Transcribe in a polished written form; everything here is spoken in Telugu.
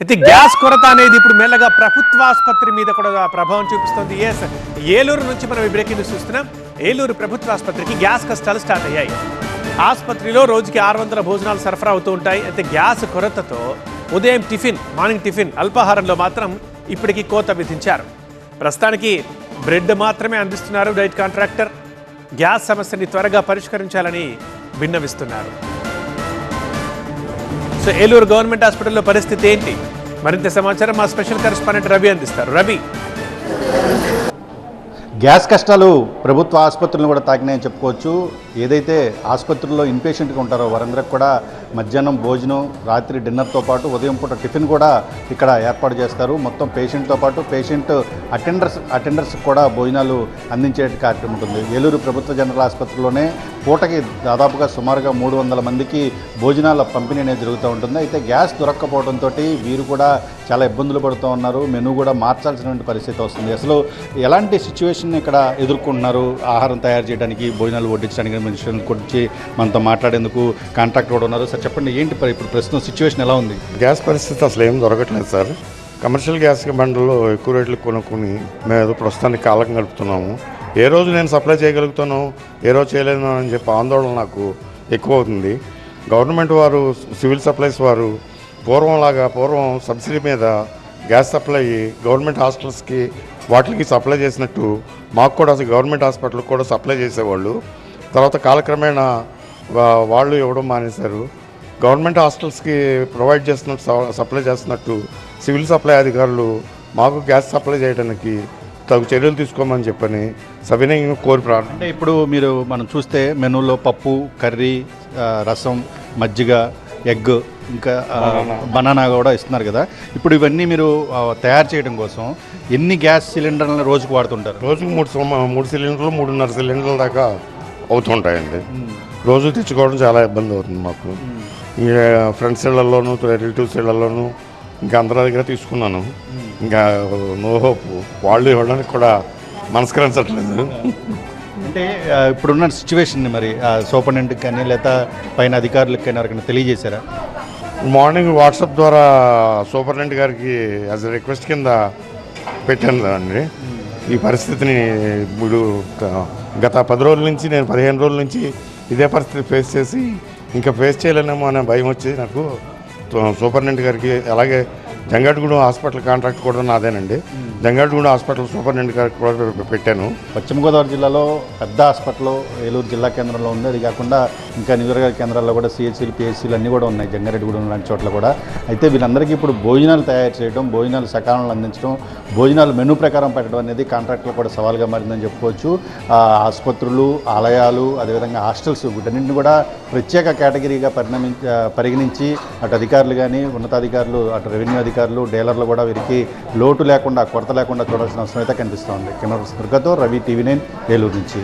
అయితే గ్యాస్ కొరత అనేది ఇప్పుడు మెల్లగా ప్రభుత్వ ఆసుపత్రి మీద కూడా ప్రభావం చూపిస్తుంది. ఏలూరు నుంచి మనం ఈ బ్రేకింగ్ న్యూస్ చూస్తున్నాం. ఏలూరు ప్రభుత్వ ఆసుపత్రికి గ్యాస్ కష్టాలు స్టార్ట్ అయ్యాయి. ఆసుపత్రిలో రోజుకి 600 భోజనాలు సరఫరా అవుతూ ఉంటాయి. అయితే గ్యాస్ కొరతతో ఉదయం మార్నింగ్ టిఫిన్, అల్పాహారంలో మాత్రం ఇప్పటికీ కోత విధించారు. ప్రస్తుతానికి బ్రెడ్ మాత్రమే అందిస్తున్నారు డైట్ కాంట్రాక్టర్. గ్యాస్ సమస్యని త్వరగా పరిష్కరించాలని విన్నవిస్తున్నారు. సో ఏలూరు గవర్నమెంట్ హాస్పిటల్లో పరిస్థితి ఏంటి? మరింత సమాచారం మా స్పెషల్ కరెస్పాండెంట్ రవి అందిస్తారు. రవి, గ్యాస్ కష్టాలు ప్రభుత్వ ఆసుపత్రులను కూడా తాకినాయని చెప్పుకోవచ్చు. ఏదైతే ఆసుపత్రుల్లో ఇన్పేషెంట్గా ఉంటారో వారందరికి కూడా మధ్యాహ్నం భోజనం, రాత్రి డిన్నర్తో పాటు ఉదయం పూట టిఫిన్ కూడా ఇక్కడ ఏర్పాటు చేస్తారు. మొత్తం పేషెంట్తో పాటు పేషెంట్ అటెండర్స్ కూడా భోజనాలు అందించే కార్యక్రమం ఉంటుంది. ఏలూరు ప్రభుత్వ జనరల్ ఆసుపత్రిలోనే పూటకి దాదాపుగా సుమారుగా 300 మందికి భోజనాల పంపిణీ అనేది జరుగుతూ ఉంటుంది. అయితే గ్యాస్ దొరక్కపోవడంతో వీరు కూడా చాలా ఇబ్బందులు పడుతూ ఉన్నారు. మెనూ కూడా మార్చాల్సినటువంటి పరిస్థితి వస్తుంది. అసలు ఎలాంటి సిచ్యువేషన్ ఇక్కడ ఎదుర్కొంటున్నారు? ఆహారం తయారు చేయడానికి, భోజనాలు వడ్డించడానికి మనుషులను కొట్టి మనతో మాట్లాడేందుకు కాంట్రాక్ట్ కూడా ఉన్నారు. సార్ చెప్పండి, ఏంటి ఇప్పుడు ప్రస్తుతం సిచ్యువేషన్ ఎలా ఉంది? గ్యాస్ పరిస్థితి అసలు ఏం దొరకట్లేదు సార్. కమర్షియల్ గ్యాస్ బండ్లలో ఎక్కువ రేట్లు కొనుక్కొని మేము ప్రస్తుతానికి కాలం గడుపుతున్నాము. ఏ రోజు నేను సప్లై చేయగలుగుతాను, ఏ రోజు చేయలేను అని చెప్పి ఆందోళన నాకు ఎక్కువ అవుతుంది. గవర్నమెంట్ వారు, సివిల్ సప్లైస్ వారు పూర్వం సబ్సిడీ మీద గ్యాస్ సప్లై గవర్నమెంట్ హాస్పిటల్స్కి వాటికి సప్లై చేసినట్టు మాకు కూడా గవర్నమెంట్ హాస్పిటల్కి కూడా సప్లై చేసేవాళ్ళు. తర్వాత కాలక్రమేణా వాళ్ళు ఇవ్వడం మానేశారు. గవర్నమెంట్ హాస్పిటల్స్కి ప్రొవైడ్ చేస్తున్నట్టు, సప్లై చేస్తున్నట్టు సివిల్ సప్లై అధికారులు మాకు గ్యాస్ సప్లై చేయడానికి తగు చర్యలు తీసుకోమని చెప్పని సవినయంగా కోరి ప్రార్థన. అంటే ఇప్పుడు మనం చూస్తే మెనూలో పప్పు, కర్రీ, రసం, మజ్జిగ, ఎగ్, ఇంకా బనానా కూడా ఇస్తున్నారు కదా. ఇప్పుడు ఇవన్నీ మీరు తయారు చేయడం కోసం ఎన్ని గ్యాస్ సిలిండర్లను రోజుకు వాడుతుంటారు? రోజుకు 3 సిలిండర్లు, 3.5 సిలిండర్ల దాకా అవుతుంటాయండి. రోజు తెచ్చుకోవడం చాలా ఇబ్బంది అవుతుంది మాకు. ఈ ఫ్రెండ్స్ ఇళ్లలోనూ, రిలేటివ్స్ ఇళ్లలోనూ ఇంకా అందరి దగ్గర తీసుకున్నాను. ఇంకా నో హోప్, వాళ్ళు ఇవ్వడానికి కూడా మనస్కరించట్లేదు. అంటే ఇప్పుడున్న సిచ్యువేషన్ని మరి సూపరింటెండెంట్కి కానీ లేదా పైన అధికారులకు కానీ ఎవరికైనా తెలియజేశారా? మార్నింగ్ వాట్సాప్ ద్వారా సూపరింటెండెంట్ గారికి యాజ్ ఎ రిక్వెస్ట్ కింద పెట్టాను అండి. ఈ పరిస్థితిని ఇప్పుడు గత 10 రోజుల నుంచి, నేను 15 రోజుల నుంచి ఇదే పరిస్థితి ఫేస్ చేసి ఇంకా ఫేస్ చేయలేనేమో అనే భయం వచ్చి నాకు సూపరింటెండెంట్ గారికి, అలాగే జంగాటగూడెం హాస్పిటల్ కాంట్రాక్ట్ కూడా నాదేనండి. జంగాటగూడెం హాస్పిటల్ సూపరింటెండెంట్ గారికి కూడా పెట్టాను. పశ్చిమ గోదావరి జిల్లాలో పెద్ద హాస్పిటల్ ఏలూరు జిల్లా కేంద్రంలో ఉంది. అది కాకుండా ఇంకా నియోజకవర్గ కేంద్రాల్లో కూడా సిహెచ్సీలు, పిహెచ్సీలు అన్నీ కూడా ఉన్నాయి, జంగారెడ్డిగూడెం లాంటి చోట్ల కూడా. అయితే వీళ్ళందరికీ ఇప్పుడు భోజనాలు తయారు చేయడం, భోజనాలు సకాలంలో అందించడం, భోజనాలు మెనూ ప్రకారం పెట్టడం అనేది కాంట్రాక్ట్లో కూడా సవాల్గా మారిందని చెప్పుకోవచ్చు. ఆసుపత్రులు, ఆలయాలు, అదేవిధంగా హాస్టల్స్ వీటన్నింటిని కూడా ప్రత్యేక కేటగిరీగా పరిగణించి అటు అధికారులు కానీ, ఉన్నతాధికారులు, అటు రెవెన్యూ అధికారులు, డీలర్లు కూడా వీరికి లోటు లేకుండా, కొరత లేకుండా చూడాల్సిన అవసరం అయితే కనిపిస్తోంది. కెమెరా దుర్గతో రవి, TV9 ఏలూరు నుంచి.